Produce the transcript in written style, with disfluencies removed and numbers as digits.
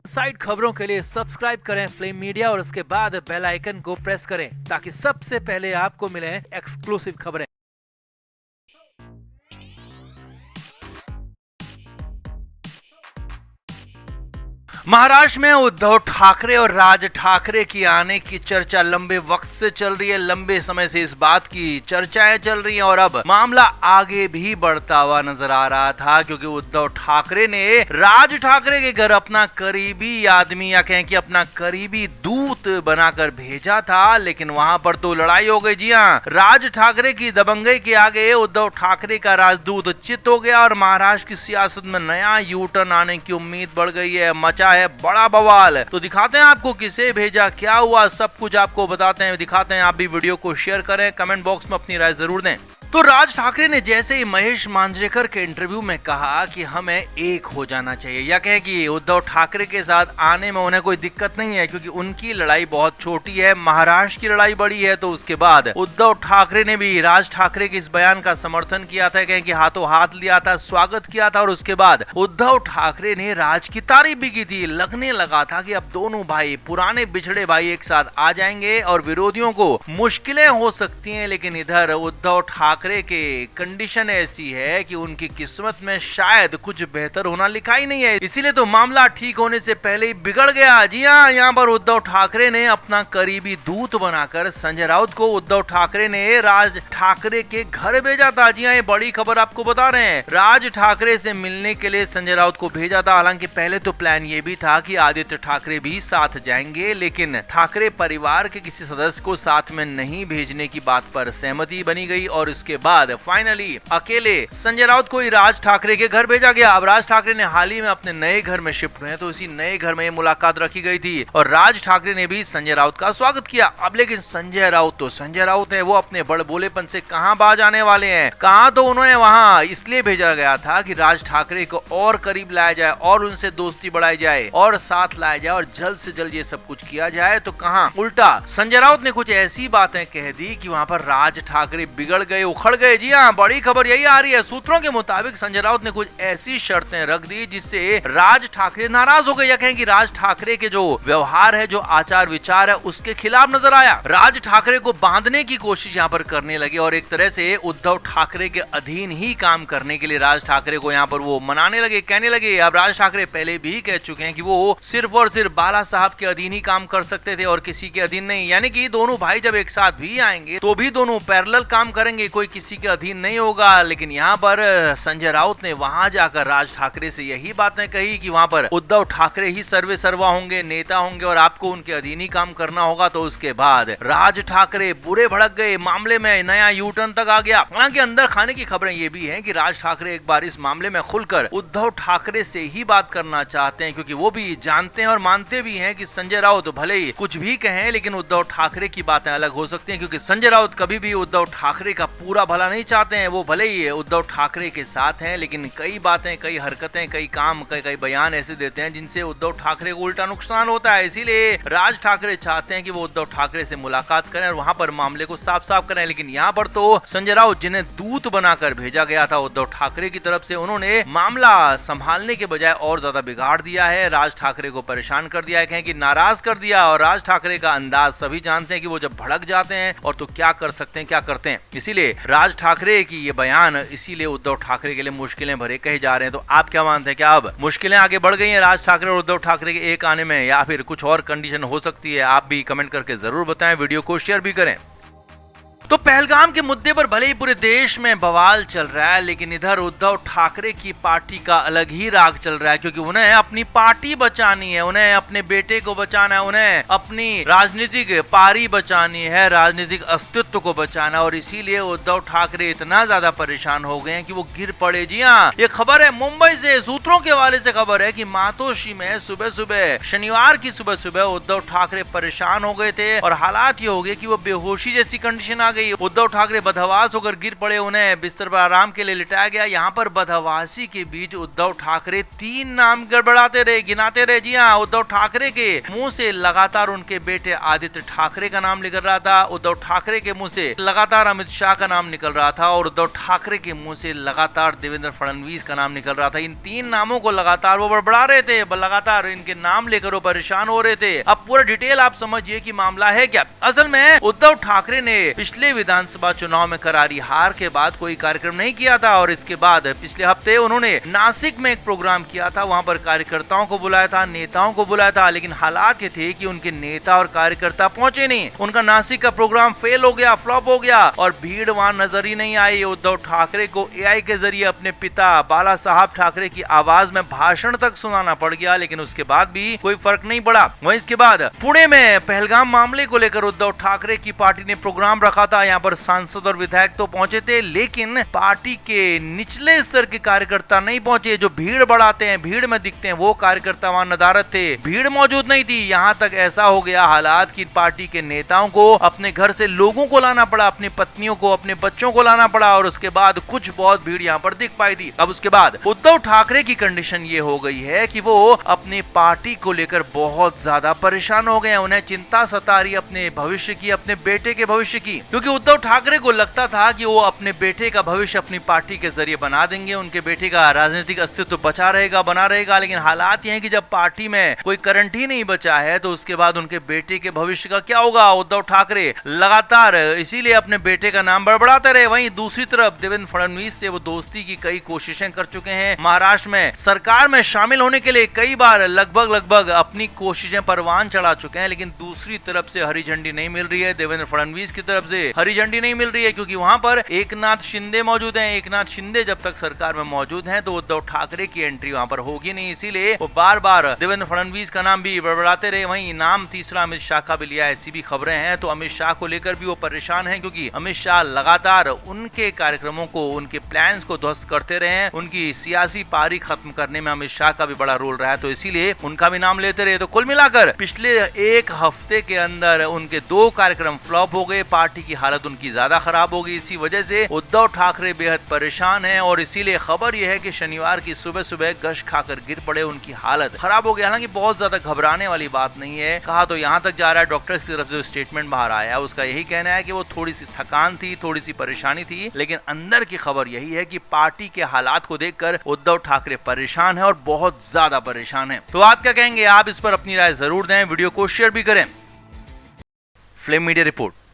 Side खबरों के लिए सब्सक्राइब करें फ्लेम मीडिया और उसके बाद बेल आइकन को प्रेस करें ताकि सबसे पहले आपको मिले एक्सक्लूसिव खबरें। महाराष्ट्र में उद्धव ठाकरे और राज ठाकरे की आने की चर्चा लंबे वक्त से चल रही है। लंबे समय से इस बात की चर्चाएं चल रही हैं और अब मामला आगे भी बढ़ता हुआ नजर आ रहा था, क्योंकि उद्धव ठाकरे ने राज ठाकरे के घर अपना करीबी आदमी या कहें कि अपना करीबी दूत बनाकर भेजा था, लेकिन वहां पर तो लड़ाई हो गई। जी हाँ, राज ठाकरे की दबंगई के आगे उद्धव ठाकरे का राजदूत चित हो गया और महाराष्ट्र की सियासत में नया यू टर्न आने की उम्मीद बढ़ गई है। मचा है बड़ा बवाल। तो दिखाते हैं आपको किसे भेजा, क्या हुआ, सब कुछ आपको बताते हैं, दिखाते हैं। आप भी वीडियो को शेयर करें, कमेंट बॉक्स में अपनी राय जरूर दें। तो राज ठाकरे ने जैसे ही महेश मांजरेकर के इंटरव्यू में कहा कि हमें एक हो जाना चाहिए, या कहें कि उद्धव ठाकरे के साथ आने में उन्हें कोई दिक्कत नहीं है क्योंकि उनकी लड़ाई बहुत छोटी है, महाराष्ट्र की लड़ाई बड़ी है। तो उसके बाद उद्धव ठाकरे ने भी राज ठाकरे के इस बयान का समर्थन किया था, कहें कि हाथों हाथ लिया था, स्वागत किया था। और उसके बाद उद्धव ठाकरे ने राज की तारीफ भी की थी। लगने लगा था कि अब दोनों भाई, पुराने बिछड़े भाई, एक साथ आ जाएंगे और विरोधियों को मुश्किलें हो सकती हैं। लेकिन इधर उद्धव ठाकरे के कंडीशन ऐसी है कि उनकी किस्मत में शायद कुछ बेहतर होना लिखा ही नहीं है, इसीलिए तो मामला ठीक होने से पहले ही बिगड़ गया। जी हाँ, यहाँ पर उद्धव ठाकरे ने अपना करीबी दूत बनाकर संजय राउत को उद्धव ठाकरे ने राज ठाकरे के घर भेजा था। जी हाँ, ये बड़ी खबर आपको बता रहे हैं। राज ठाकरे से मिलने के लिए संजय राउत को भेजा था। हालांकि पहले तो प्लान ये भी था कि आदित्य ठाकरे भी साथ जाएंगे, लेकिन ठाकरे परिवार के किसी सदस्य को साथ में नहीं भेजने की बात पर सहमति बनी गई और उसके बाद फाइनली अकेले संजय राउत को ही राज ठाकरे के घर भेजा गया। अब राज ठाकरे ने हाल ही में अपने नए घर में शिफ्ट हुए हैं, तो इसी नए घर में मुलाकात रखी गई थी और राज ठाकरे ने भी संजय राउत का स्वागत किया। अब लेकिन संजय राउत है, वो अपने बड़बोलेपन से कहां बाज आने वाले हैं। कहां तो उन्होंने वहां इसलिए भेजा गया था कि राज ठाकरे को और करीब लाया जाए और उनसे दोस्ती बढ़ाई जाए और साथ लाया जाए और जल्द से जल्द ये सब कुछ किया जाए। तो कहां उल्टा संजय राउत ने कुछ ऐसी बातें कह दी कि वहां पर राज ठाकरे बिगड़ गए, उखड़ गए। जी हाँ, बड़ी खबर यही आ रही है। सूत्रों के मुताबिक संजय राउत ने कुछ ऐसी शर्तें रख दी जिससे राज ठाकरे नाराज हो गए, या कहें कि राज ठाकरे के जो व्यवहार है, जो आचार विचार है, उसके खिलाफ नजर आया। राज ठाकरे को बांधने की कोशिश यहाँ पर करने लगे और एक तरह से उद्धव ठाकरे के अधीन ही काम करने के लिए राज ठाकरे को यहाँ पर वो मनाने लगे, कहने लगे। अब राज ठाकरे पहले भी कह चुके हैं कि वो सिर्फ और सिर्फ बाला साहब के अधीन ही काम कर सकते थे और किसी के अधीन नहीं, यानी कि दोनों भाई जब एक साथ भी आएंगे तो भी दोनों पैरेलल काम करेंगे, कोई किसी के अधीन नहीं होगा। लेकिन यहाँ पर संजय राउत ने वहां जाकर राज ठाकरे से यही बातें कही कि वहां पर उद्धव ठाकरे ही सर्वे सर्वा होंगे, नेता होंगे और आपको उनके अधीन ही काम करना होगा। तो उसके बाद राज ठाकरे बुरे भड़क गए, मामले में नया यू टर्न तक आ गया। हालांकि अंदर खाने की खबरें ये भी हैं कि राज ठाकरे एक बार इस मामले में खुलकर उद्धव ठाकरे से ही बात करना चाहते हैं, क्योंकि वो भी जानते हैं और मानते भी हैं कि संजय राउत भले ही कुछ भी कहें लेकिन उद्धव ठाकरे की बातें अलग हो सकती हैं, क्योंकि संजय राउत कभी भी उद्धव ठाकरे का पूरा भला नहीं चाहते हैं। वो भले ही उद्धव ठाकरे के साथ हैं, लेकिन कई बातें, कई हरकतें, कई काम, कई बयान ऐसे देते हैं जिनसे उद्धव ठाकरे को उल्टा नुकसान होता है। इसीलिए राज ठाकरे चाहते हैं कि वो उद्धव ठाकरे से मुलाकात करें और वहां पर मामले को साफ साफ करें। लेकिन यहाँ पर तो संजय राउत, जिन्हें दूत बनाकर भेजा गया था उद्धव ठाकरे की तरफ से, उन्होंने मामला संभालने के बजाय और ज्यादा बिगाड़ दिया है, राज ठाकरे को परेशान कर दिया है, कहें कि नाराज कर दिया। और राज ठाकरे का अंदाज सभी जानते हैं कि वो जब भड़क जाते हैं और तो क्या कर सकते हैं, क्या करते हैं। इसीलिए राज ठाकरे की ये बयान इसीलिए उद्धव ठाकरे के लिए मुश्किलें भरे कहे जा रहे हैं। तो आप क्या मानते हैं, क्या अब मुश्किलें आगे बढ़ गई हैं राज ठाकरे और उद्धव ठाकरे के एक आने में, या फिर कुछ और कंडीशन हो सकती है? आप भी कमेंट करके जरूर बताएं, वीडियो को शेयर भी करें। तो पहलगाम के मुद्दे पर भले ही पूरे देश में बवाल चल रहा है, लेकिन इधर उद्धव ठाकरे की पार्टी का अलग ही राग चल रहा है, क्योंकि उन्हें अपनी पार्टी बचानी है, उन्हें अपने बेटे को बचाना है, उन्हें अपनी राजनीतिक पारी बचानी है, राजनीतिक अस्तित्व को बचाना। और इसीलिए उद्धव ठाकरे इतना ज्यादा परेशान हो गए हैं कि वो गिर पड़े। जी हाँ, ये खबर है मुंबई से, सूत्रों के हवाले से खबर है कि मातोश्री में सुबह सुबह, शनिवार की सुबह सुबह उद्धव ठाकरे परेशान हो गए थे और हालात ये हो गए कि वो बेहोशी जैसी कंडीशन आ गई। उद्धव ठाकरे बदहवास होकर गिर पड़े, उन्हें बिस्तर पर आराम के लिए लिटाया गया। यहाँ पर बदहवासी के बीच उद्धव ठाकरे 3 नाम गड़बड़ाते रहे, गिनाते रहे। जी हाँ, उद्धव ठाकरे के मुंह से लगातार उनके बेटे आदित्य ठाकरे का नाम निकल रहा था, उद्धव ठाकरे के मुंह से लगातार अमित शाह का नाम निकल रहा था और उद्धव ठाकरे के मुंह से लगातार देवेंद्र फडणवीस का नाम निकल रहा था। इन 3 नामों को लगातार वो बड़बड़ा रहे थे, लगातार इनके नाम लेकर वो परेशान हो रहे थे। अब पूरा डिटेल आप समझिए कि मामला है क्या। असल में उद्धव ठाकरे ने पिछले विधानसभा चुनाव में करारी हार के बाद कोई कार्यक्रम नहीं किया था और इसके बाद पिछले हफ्ते उन्होंने नासिक में एक प्रोग्राम किया था। वहां पर कार्यकर्ताओं को बुलाया था, नेताओं को बुलाया था, लेकिन हालात ये थे कि उनके नेता और कार्यकर्ता पहुंचे नहीं। उनका नासिक का प्रोग्राम फेल हो गया, फ्लॉप हो गया और भीड़ वहां नजर ही नहीं आई। उद्धव ठाकरे को एआई के जरिए अपने पिता बाला साहब ठाकरे की आवाज में भाषण तक सुनाना पड़ गया, लेकिन उसके बाद भी कोई फर्क नहीं पड़ा। वहीं इसके बाद पुणे में पहलगाम मामले को लेकर उद्धव ठाकरे की पार्टी ने प्रोग्राम रखा था। यहाँ पर सांसद और विधायक तो पहुंचे थे, लेकिन पार्टी के निचले स्तर के कार्यकर्ता नहीं पहुंचे। जो भीड़ बढ़ाते हैं, भीड़ में दिखते हैं, वो कार्यकर्ता वहां नदारद थे, भीड़ मौजूद नहीं थी। यहाँ तक ऐसा हो गया हालात कि पार्टी के नेताओं को अपने घर से लोगों को लाना पड़ा, अपनी पत्नियों को, अपने बच्चों को लाना पड़ा और उसके बाद कुछ बहुत भीड़ यहाँ पर दिख पाई थी। अब उसके बाद उद्धव ठाकरे की कंडीशन ये हो गई है कि वो अपनी पार्टी को लेकर बहुत ज्यादा परेशान हो गए हैं। उन्हें चिंता सता रही अपने भविष्य की, अपने बेटे के भविष्य की, क्योंकि उद्धव ठाकरे को लगता था कि वो अपने बेटे का भविष्य अपनी पार्टी के जरिए बना देंगे, उनके बेटे का राजनीतिक अस्तित्व बचा रहेगा, बना रहेगा। लेकिन हालात ये हैं कि जब पार्टी में कोई करंट ही नहीं बचा है तो उसके बाद उनके बेटे के भविष्य का क्या होगा। उद्धव ठाकरे लगातार इसीलिए अपने बेटे का नाम बड़बड़ाते रहे। वहीं दूसरी तरफ देवेंद्र फडणवीस से वो दोस्ती की कई कोशिशें कर चुके हैं। महाराष्ट्र में सरकार में शामिल होने के लिए कई बार लगभग अपनी कोशिशें परवान चढ़ा चुके हैं, लेकिन दूसरी तरफ से हरी झंडी नहीं मिल रही है। देवेंद्र फडणवीस की तरफ से हरी झंडी नहीं मिल रही है, क्योंकि वहां पर एकनाथ शिंदे मौजूद हैं। एकनाथ शिंदे जब तक सरकार में मौजूद हैं तो उद्धव ठाकरे की एंट्री वहां पर होगी नहीं, इसीलिए वो बार बार देवेंद्र फडणवीस का नाम भी बड़बड़ाते रहे। वहीं नाम तीसरा अमित शाह का भी लिया, ऐसी भी खबरें हैं। तो अमित शाह को लेकर भी वो परेशान है, क्योंकि अमित शाह लगातार उनके कार्यक्रमों को, उनके प्लान्स को ध्वस्त करते रहे हैं। उनकी सियासी पारी खत्म करने में अमित शाह का भी बड़ा रोल रहा है, तो इसीलिए उनका भी नाम लेते रहे। तो कुल मिलाकर पिछले एक हफ्ते के अंदर उनके 2 कार्यक्रम फ्लॉप हो गए, पार्टी की हालत उनकी ज्यादा खराब हो गई। इसी वजह से उद्धव ठाकरे बेहद परेशान हैं और इसीलिए खबर यह है कि शनिवार की सुबह सुबह गश खाकर गिर पड़े, उनकी हालत खराब हो गई। हालांकि बहुत ज्यादा घबराने वाली बात नहीं है। कहा तो यहाँ तक जा रहा है, डॉक्टर्स की तरफ से स्टेटमेंट बाहर आया है, उसका यही कहना है कि वो थोड़ी सी थकान थी, थोड़ी सी परेशानी थी, लेकिन अंदर की खबर यही है कि पार्टी के हालात को देखकर उद्धव ठाकरे परेशान है और बहुत ज्यादा परेशान है। तो आप क्या कहेंगे? आप इस पर अपनी राय जरूर दें, वीडियो को शेयर भी करें। Flame media report.